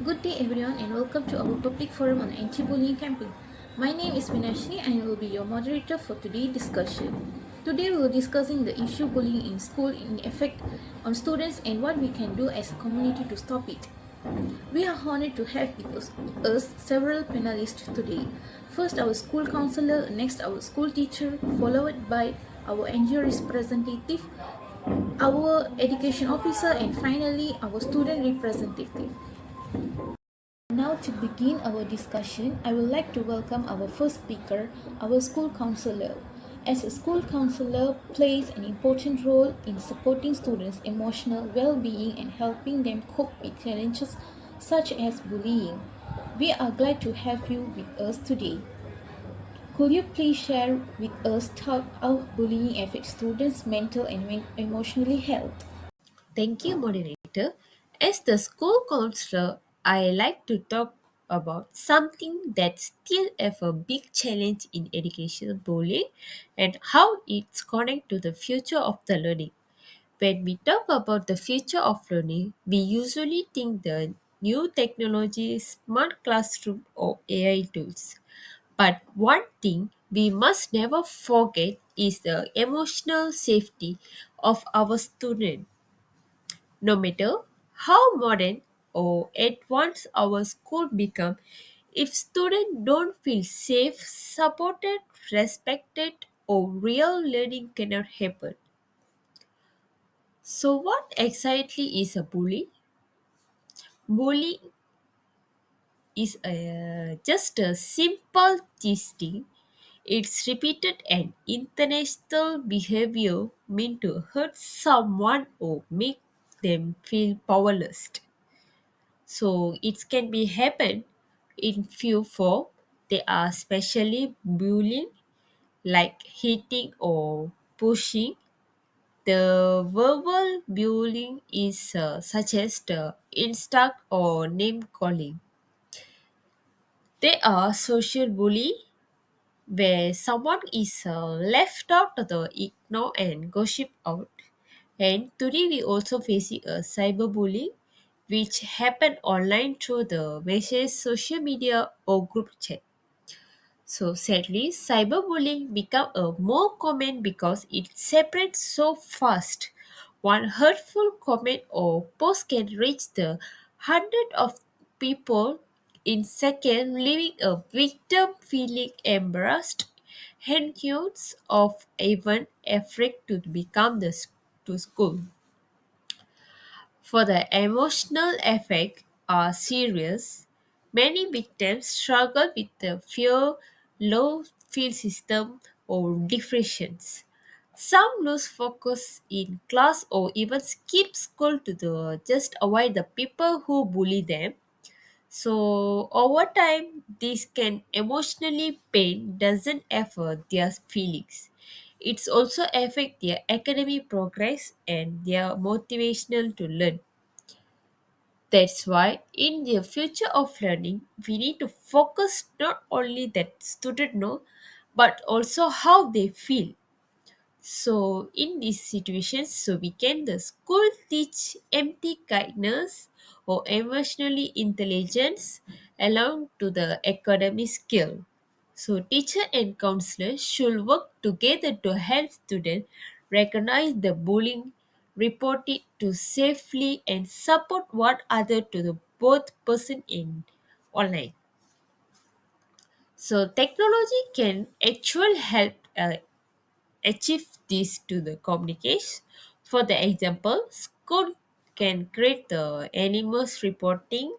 Good day everyone and welcome to our public forum on anti-bullying campaign. My name is Minashni and I will be your moderator for today's discussion. Today we will discussing the issue bullying in school in effect on students and what we can do as a community to stop it. We are honored to have with us several panelists today. First our school counselor, next our school teacher, followed by our NGO representative, our education officer and finally our student representative. Now, to begin our discussion, I would like to welcome our first speaker, our school counselor. As a school counselor plays an important role in supporting students' emotional well-being and helping them cope with challenges such as bullying. We are glad to have you with us today. Could you please share with us how bullying affects students' mental and emotional health? Thank you, moderator. As the school counselor, I like to talk about something that's still a big challenge in education bullying and how it's connected to the future of the learning. When we talk about the future of learning, we usually think the new technology, smart classroom, or AI tools. But one thing we must never forget is the emotional safety of our students. No matter how modern or advanced our school become, if students don't feel safe, supported, respected, or real learning cannot happen. So what exactly is a bully? Bullying is just a simple teasing. It's repeated and intentional behavior meant to hurt someone or make them feel powerless. So it can be happen in few form. They are especially bullying like hitting or pushing. The verbal bullying is such as the insult or name calling. They are social bully where someone is left out of the ignore and gossip out. And today we also facing a cyberbullying which happen online through the message, social media or group chat. So sadly, cyberbullying become a more common because it separates so fast. One hurtful comment or post can reach the hundred of people in second, leaving a victim feeling embarrassed, anxious, of even afraid to become to school. For the emotional effect are serious. Many victims struggle with the fear, low feel system, or depressions. Some lose focus in class or even skip school to just avoid the people who bully them. So over time, this can emotionally pain doesn't affect their feelings. It's also affect their academic progress and their motivational to learn. That's why in the future of learning, we need to focus not only that student know, but also how they feel. So in these situations, so we can the school teach empty kindness or emotionally intelligence along to the academic skill. So teacher and counselor should work together to help students recognize the bullying, report it to safely and support one other to the both person in online. So technology can actually help achieve this to the communication. For the example, school can create the animals reporting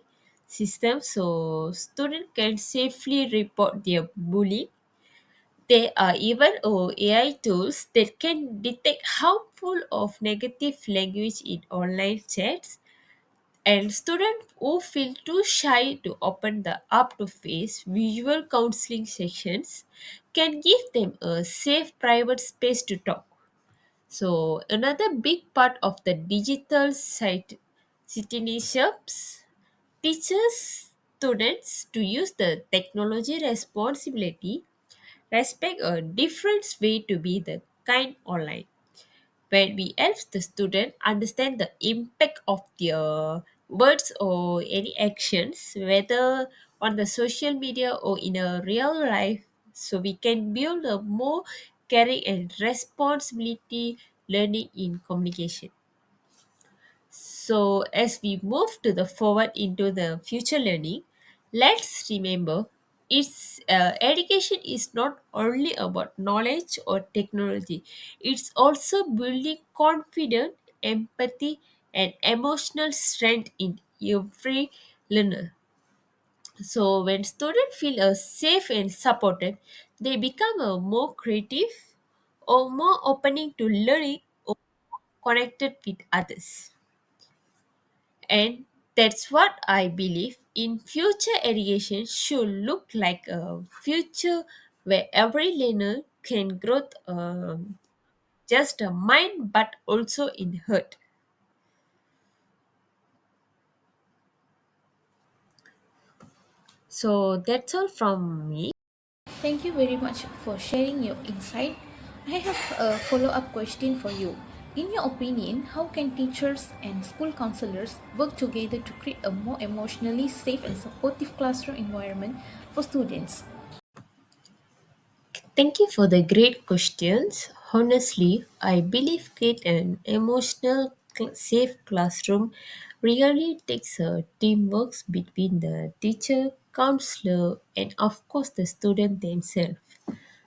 system so students can safely report their bullying. There are even AI tools that can detect harmful of negative language in online chats, and students who feel too shy to open the up to face visual counseling sessions can give them a safe private space to talk. So another big part of the digital site citizenships teaches students to use the technology responsibility, respect a different way to be the kind online. When we help the student understand the impact of their words or any actions, whether on the social media or in a real life, so we can build a more caring and responsibility learning in communication. So as we move to the forward into the future learning, let's remember it's education is not only about knowledge or technology. It's also building confidence, empathy, and emotional strength in every learner. So when students feel safe and supported, they become more creative or more opening to learning or connected with others. And that's what I believe in future education should look like a future where every learner can grow just a mind but also in heart. So that's all from me. Thank you very much for sharing your insight. I have a follow up question for you. In your opinion, how can teachers and school counselors work together to create a more emotionally safe and supportive classroom environment for students? Thank you for the great questions. Honestly, I believe create an emotional safe classroom really takes a teamwork between the teacher, counselor, and of course the student themselves.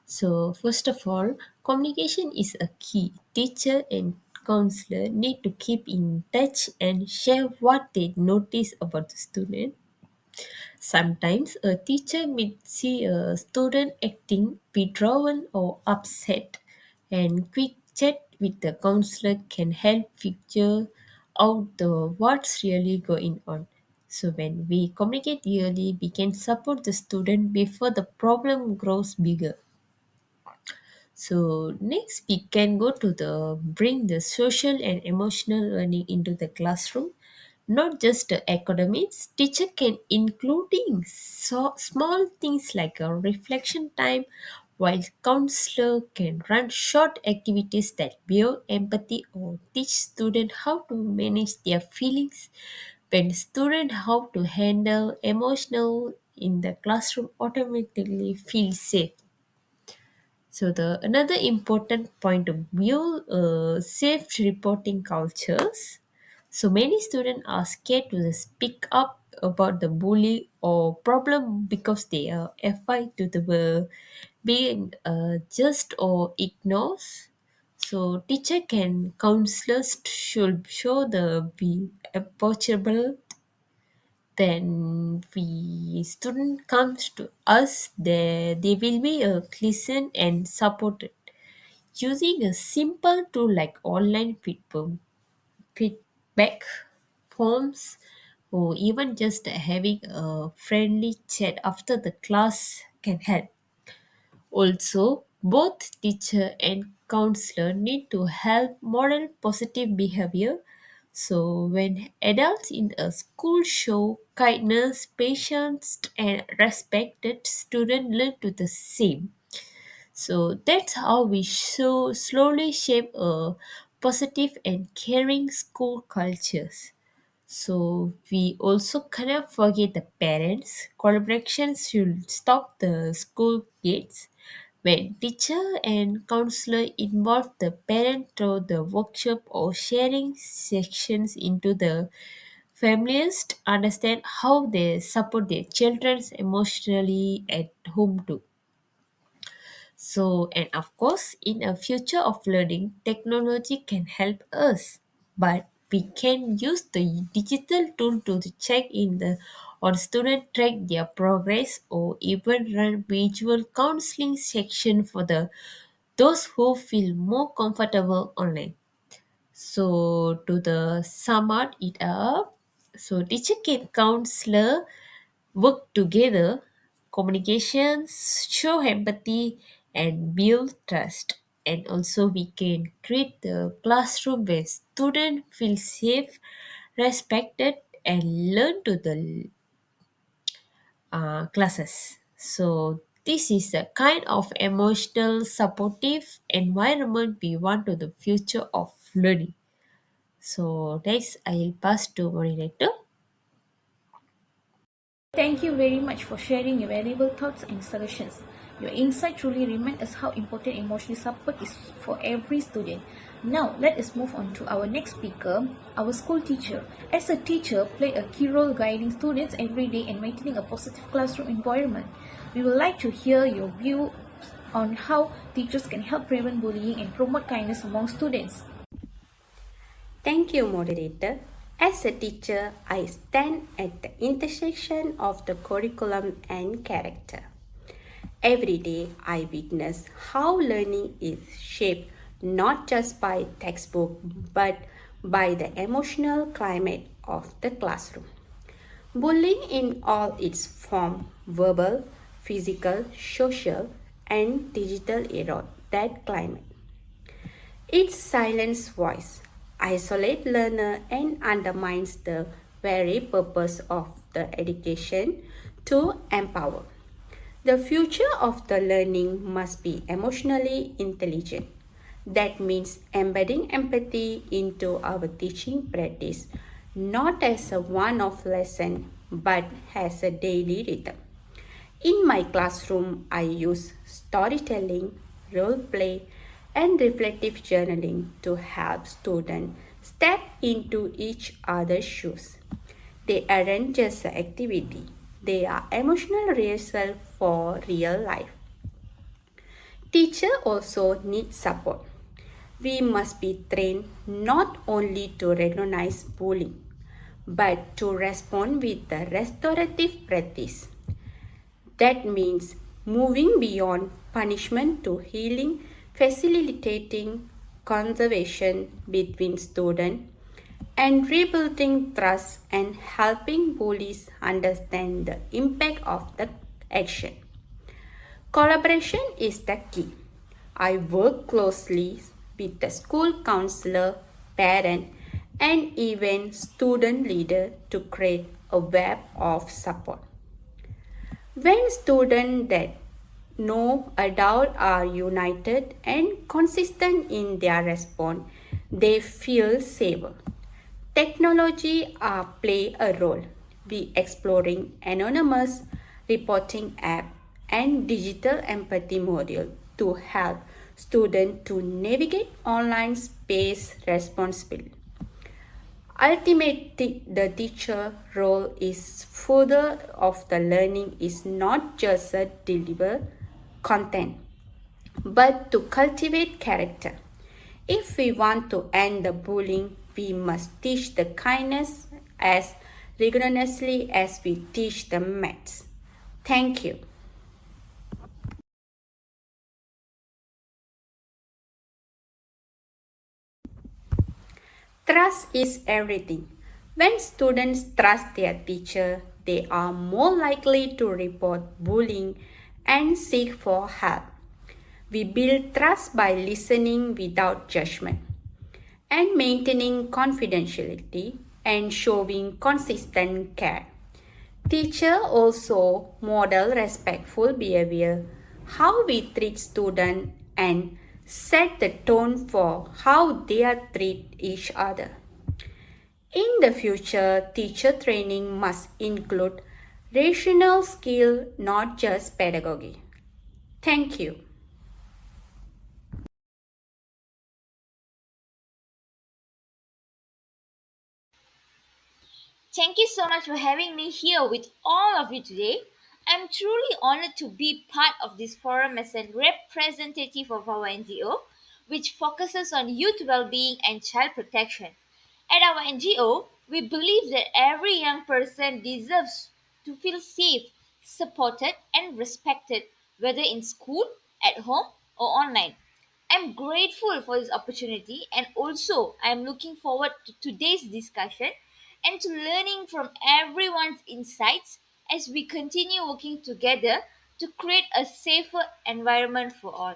So, first of all, communication is a key. Teacher and counselor need to keep in touch and share what they notice about the student. Sometimes a teacher may see a student acting withdrawn or upset, and quick chat with the counselor can help figure out what's really going on. So when we communicate early, we can support the student before the problem grows bigger. So next we can go to the bring the social and emotional learning into the classroom. Not just the academics, teacher can including small things like a reflection time, while counselor can run short activities that build empathy or teach student how to manage their feelings. When student how to handle emotional in the classroom automatically feel safe. So the another important point of view, safe reporting cultures. So many students are scared to speak up about the bully or problem because they are afraid to the being just or ignores. So teacher can counselors should show the be approachable. Then we student comes to us, they will be listened and supported using a simple tool like online feedback forms, or even just having a friendly chat after the class can help. Also, both teacher and counselor need to help model positive behavior. So, when adults in a school show kindness, patience, and respect, that students learn to the same. So that's how we slowly shape a positive and caring school cultures. So we also cannot forget the parents. Collaboration should stop the school gates. When teacher and counselor involve the parent through the workshop or sharing sections into the families to understand how they support their children emotionally at home too. So, and of course, in a future of learning, technology can help us, but we can use the digital tool to check in the or student track their progress or even run visual counseling section for the those who feel more comfortable online. So to the sum it up, so teacher can counselor work together, communications, show empathy, and build trust. And also, we can create the classroom where students feel safe, respected, and learn to the classes. So, this is the kind of emotional, supportive environment we want to the future of learning. So, next, I'll pass to moderator. Thank you very much for sharing your valuable thoughts and suggestions. Your insight truly reminds us how important emotional support is for every student. Now, let us move on to our next speaker, our school teacher. As a teacher, play a key role guiding students every day and maintaining a positive classroom environment. We would like to hear your view on how teachers can help prevent bullying and promote kindness among students. Thank you, moderator. As a teacher, I stand at the intersection of the curriculum and character. Every day, I witness how learning is shaped not just by textbook but by the emotional climate of the classroom. Bullying in all its form verbal, physical, social, and digital erode that climate. Its silence voice isolates learner and undermines the very purpose of the education to empower. The future of the learning must be emotionally intelligent. That means embedding empathy into our teaching practice, not as a one-off lesson, but as a daily rhythm. In my classroom, I use storytelling, role play, and reflective journaling to help students step into each other's shoes. They aren't just an activity, they are emotional rehearsal for real life. Teacher also need support. We must be trained not only to recognize bullying, but to respond with the restorative practice. That means moving beyond punishment to healing, facilitating conservation between students, and rebuilding trust and helping bullies understand the impact of the action. Collaboration is the key. I work closely with the school counselor, parent, and even student leader to create a web of support. When students that know adults are united and consistent in their response, they feel safer. Technology play a role. We exploring anonymous reporting app and digital empathy module to help students to navigate online space responsibly. Ultimately, the teacher role is further of the learning is not just a deliver content, but to cultivate character. If we want to end the bullying, we must teach the kindness as rigorously as we teach the maths. Thank you. Trust is everything. When students trust their teacher, they are more likely to report bullying and seek for help. We build trust by listening without judgment and maintaining confidentiality and showing consistent care. Teacher also model respectful behavior, how we treat students and set the tone for how they treat each other. In the future, teacher training must include rational skill, not just pedagogy. Thank you. Thank you so much for having me here with all of you today. I'm truly honored to be part of this forum as a representative of our NGO, which focuses on youth well being and child protection. At our NGO, we believe that every young person deserves to feel safe, supported, and respected, whether in school, at home, or online. I'm grateful for this opportunity and also I'm looking forward to today's discussion and to learning from everyone's insights as we continue working together to create a safer environment for all.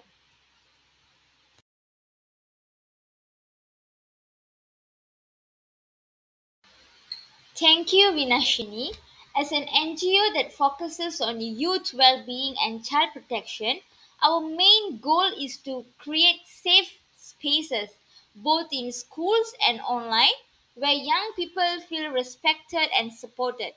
Thank you, Vinashini. As an NGO that focuses on youth well being and child protection, our main goal is to create safe spaces, both in schools and online, where young people feel respected and supported.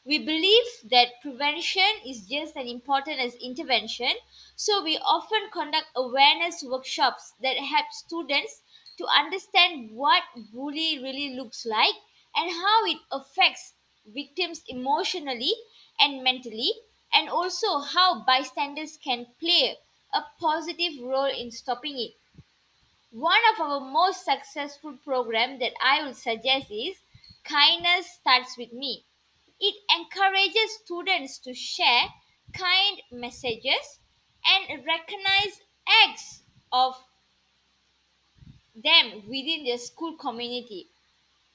We believe that prevention is just as important as intervention, so we often conduct awareness workshops that help students to understand what bullying really looks like and how it affects victims emotionally and mentally, and also how bystanders can play a positive role in stopping it. One of our most successful program that I would suggest is Kindness Starts With Me. It encourages students to share kind messages and recognize acts of them within their school community.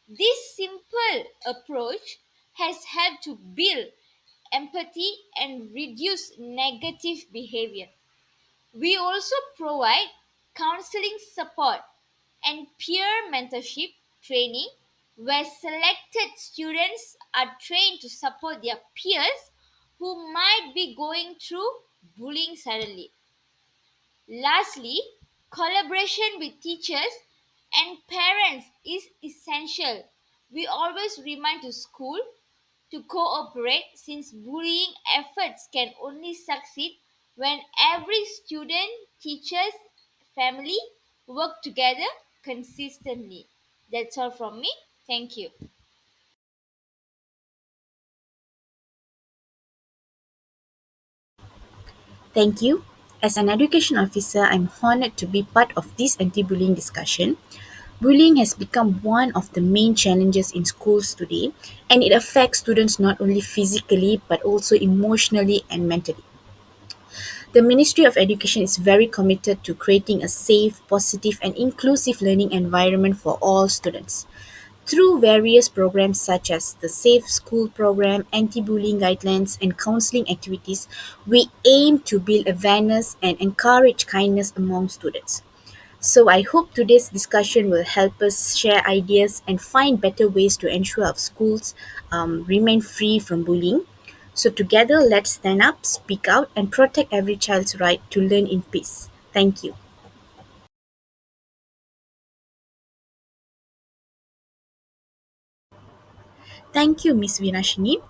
This simple approach has helped to build empathy and reduce negative behavior. We also provide counseling support and peer mentorship training where selected students are trained to support their peers who might be going through bullying suddenly. Lastly, collaboration with teachers and parents is essential. We always remind to school to cooperate since bullying efforts can only succeed when every student, teachers, family work together consistently. That's all from me. Thank you. Thank you. As an education officer, I'm honored to be part of this anti bullying discussion. Bullying has become one of the main challenges in schools today, and it affects students not only physically but also emotionally and mentally. The Ministry of Education is very committed to creating a safe, positive, and inclusive learning environment for all students. Through various programs such as the Safe School program, anti bullying guidelines, and counseling activities, we aim to build awareness and encourage kindness among students. So, I hope today's discussion will help us share ideas and find better ways to ensure our schools remain free from bullying. So, together, let's stand up, speak out, and protect every child's right to learn in peace. Thank you. Thank you, Ms. Vinashini.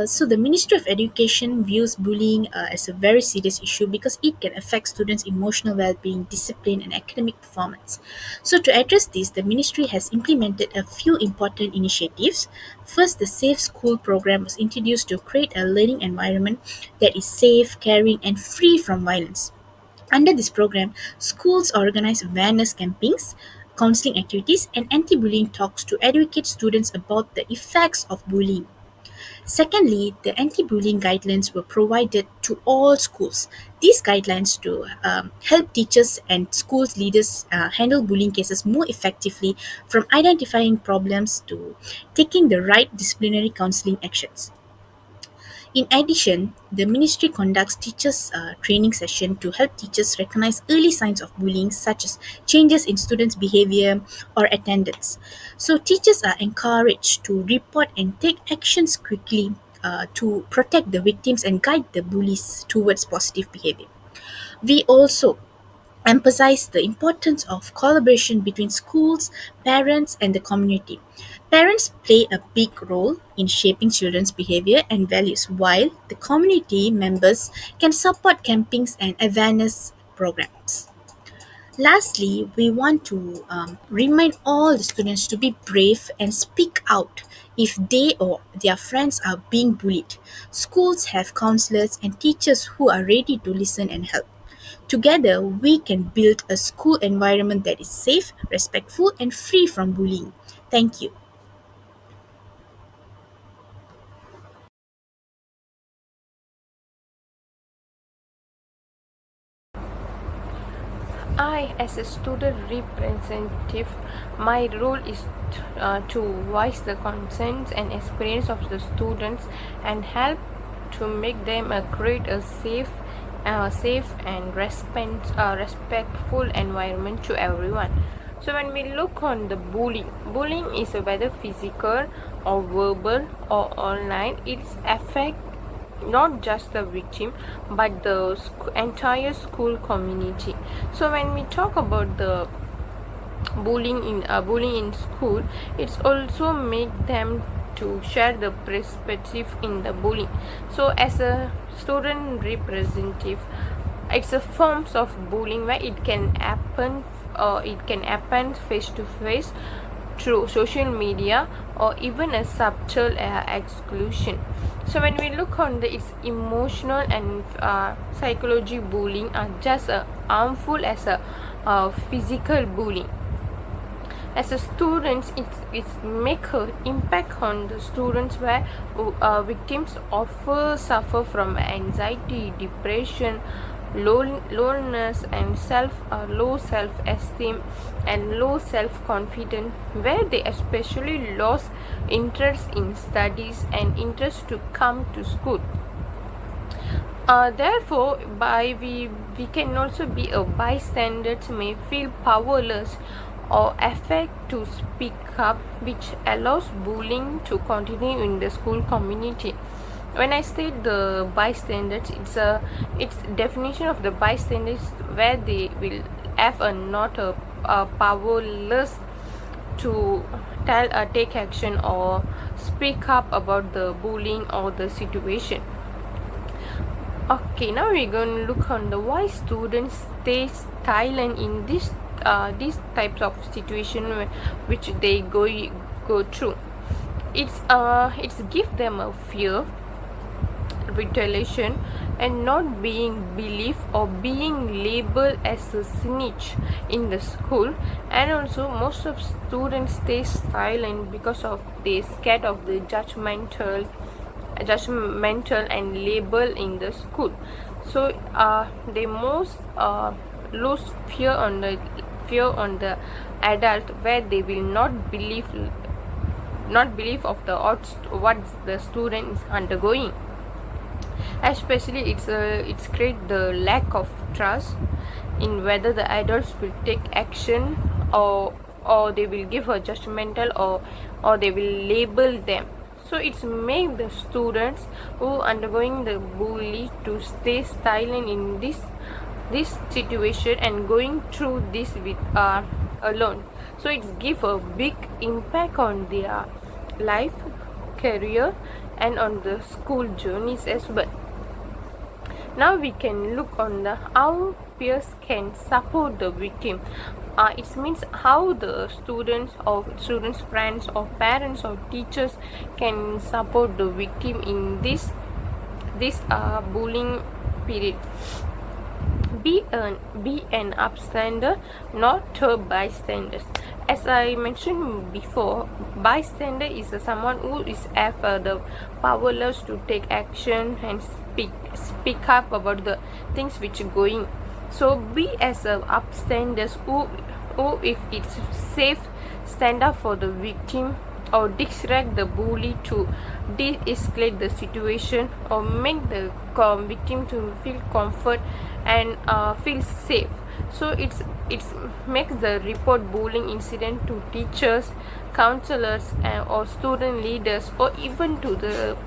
So the Ministry of Education views bullying as a very serious issue because it can affect students' emotional well-being, discipline, and academic performance. So to address this, the ministry has implemented a few important initiatives. First, the Safe School program was introduced to create a learning environment that is safe, caring, and free from violence. Under this program, schools organize awareness campaigns, counseling activities, and anti-bullying talks to educate students about the effects of bullying. Secondly, the anti-bullying guidelines were provided to all schools. These guidelines to help teachers and schools leaders handle bullying cases more effectively, from identifying problems to taking the right disciplinary counseling actions. In addition, the ministry conducts teachers training session to help teachers recognize early signs of bullying such as changes in students' behavior or attendance. So teachers are encouraged to report and take actions quickly to protect the victims and guide the bullies towards positive behavior. We also emphasize the importance of collaboration between schools, parents, and the community. Parents play a big role in shaping children's behavior and values, while the community members can support campaigns and awareness programs. Lastly, we want to remind all the students to be brave and speak out if they or their friends are being bullied. Schools have counselors and teachers who are ready to listen and help. Together, we can build a school environment that is safe, respectful, and free from bullying. Thank you. I, as a student representative, my role is to voice the concerns and experience of the students and help to make them create a safe and respectful environment to everyone. So when we look on the bullying is whether physical or verbal or online. Its affect not just the victim but the entire school community. So when we talk about the bullying in school, it's also make them to share the perspective in the bullying. So as a student representative, it's a forms of bullying where it can happen face to face through social media or even a subtle exclusion. So when we look on its emotional and psychology bullying are just harmful as a physical bullying. As a students, it's make a impact on the students where victims often suffer from anxiety, depression, loneliness, and low self-esteem and low self-confidence, where they especially lost interest in studies and interest to come to school. Therefore, we can also be a bystanders may feel powerless or affect to speak up, which allows bullying to continue in the school community. When I state the bystanders, it's definition of the bystanders where they will have a powerless to take action or speak up about the bullying or the situation. Okay, now we're going to look on the why students stay silent in these types of situation which they go through. It's give them a fear, retaliation, and not being believed or being labeled as a snitch in the school. And also most of students stay silent because of they scared of the judgmental and label in the school. So they most lose fear on the adult, where they will not believe of the odds what the student is undergoing. Especially it's create the lack of trust in whether the adults will take action or they will give a judgmental or they will label them. So it's make the students who undergoing the bully to stay silent in this situation and going through this with alone. So it's give a big impact on their life, career, and on the school journeys as well. Now we can look on the how peers can support the victim. It means how the students friends or parents or teachers can support the victim in this bullying period. Be an upstander, not a bystander. As I mentioned before, bystander is someone who is the powerless to take action and speak up about the things which are going. So be as a upstanders who if it's safe, stand up for the victim or distract the bully to de-escalate the situation or make the victim to feel comfort and feel safe. So it's makes the report bullying incident to teachers, counselors, or student leaders, or even to the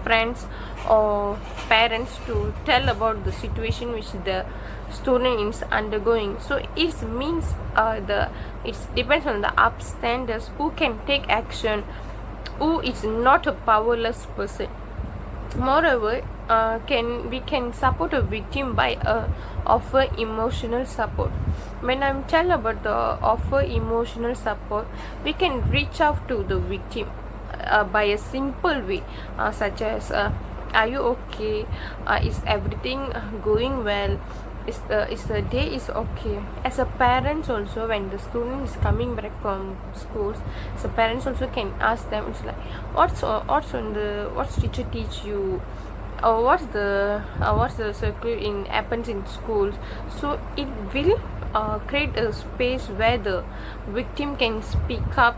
friends or parents to tell about the situation which the student is undergoing. So it means it depends on the upstanders who can take action, who is not a powerless person. Moreover, we can support a victim by offer emotional support. When I'm tell about the offer emotional support, we can reach out to the victim by a simple way, such as are you okay, is everything going well, is the day is okay. As a parents also, when the student is coming back from schools, so parents also can ask them, it's like what's teacher teach you, or what's the circle in happens in schools. So it will create a space where the victim can speak up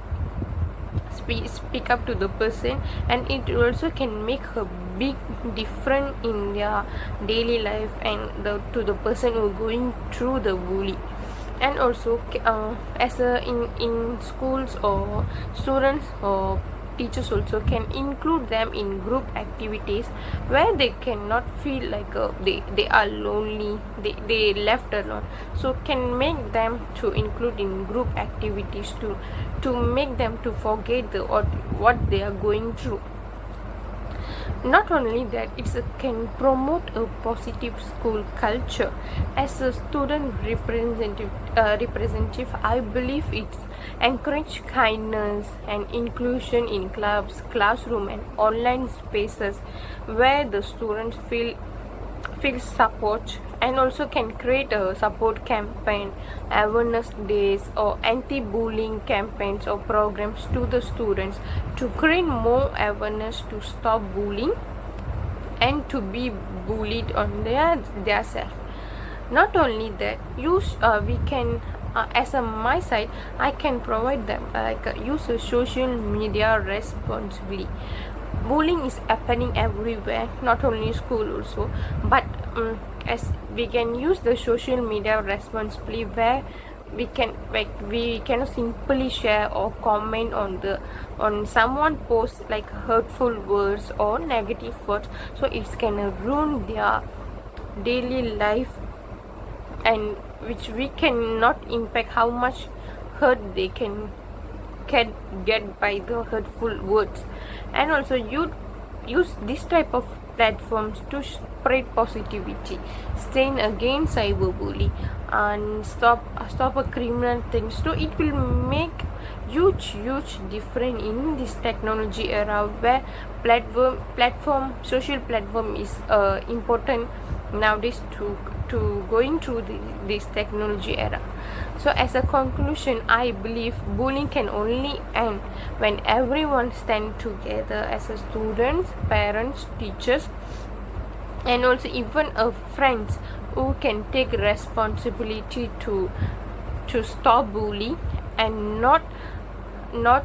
to the person, and it also can make a big difference in their daily life and to the person who going through the bully. And also as a in schools or students or teachers also can include them in group activities where they cannot feel like they are lonely, they left alone. So can make them to include in group activities to make them to forget what they are going through. Not only that, can promote a positive school culture. As a student representative, I believe it's encourage kindness and inclusion in clubs, classroom, and online spaces where the students feel support, and also can create a support campaign, awareness days, or anti-bullying campaigns or programs to the students to create more awareness to stop bullying and to be bullied on their self. Not only that, we can as a my side, I can provide them use a social media responsibly. Bullying is happening everywhere, not only school also, but as we can use the social media responsibly, where we can simply share or comment on someone post like hurtful words or negative words, so it can ruin their daily life, and which we cannot impact how much hurt they can get by the hurtful words. And also you use this type of platforms to spread positivity, stand against cyberbully, and stop a criminal things. So it will make huge difference in this technology era, where platform social platform is important nowadays to going through this technology era. So as a conclusion, I believe bullying can only end when everyone stand together as a students, parents, teachers, and also even friends who can take responsibility to stop bullying and not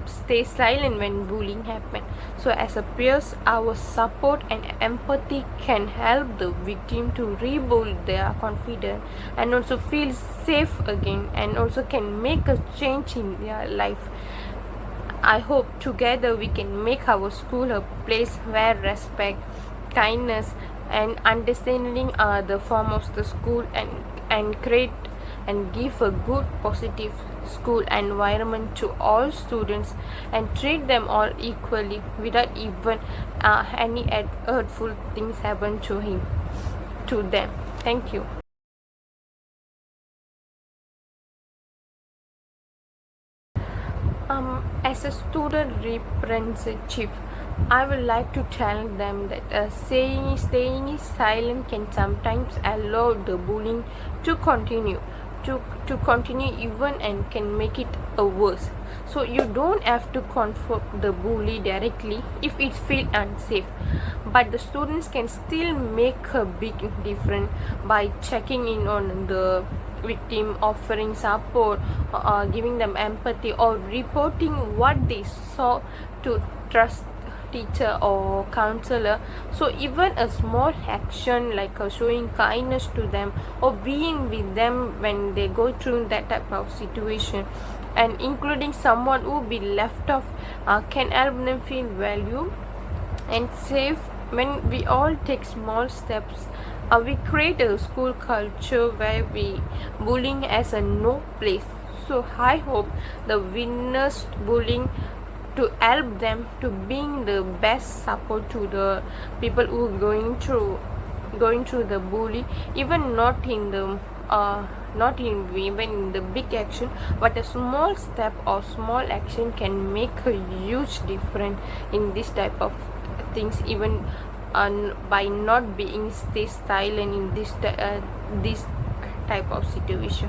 stay silent when bullying happens. So as a peers, our support and empathy can help the victim to rebuild their confidence and also feel safe again, and also can make a change in their life. I hope together we can make our school a place where respect, kindness, and understanding are the form of the school, and create and give a good positive school environment to all students, and treat them all equally without even any hurtful things happen to them. Thank you. As a student representative, I would like to tell them that staying silent can sometimes allow the bullying to continue, to continue even, and can make it worse. So you don't have to confront the bully directly if it feels unsafe, but the students can still make a big difference by checking in on the victim, offering support, giving them empathy, or reporting what they saw to trust teacher or counselor. So even a small action like showing kindness to them or being with them when they go through that type of situation, and including someone who be left off, can help them feel valued and safe. When we all take small steps, we create a school culture where we bullying as a no place. So I hope the winners bullying to help them to being the best support to the people who are going through the bully, even not in even in the big action, but a small step or small action can make a huge difference in this type of things, even by not being stay silent in this type of situation.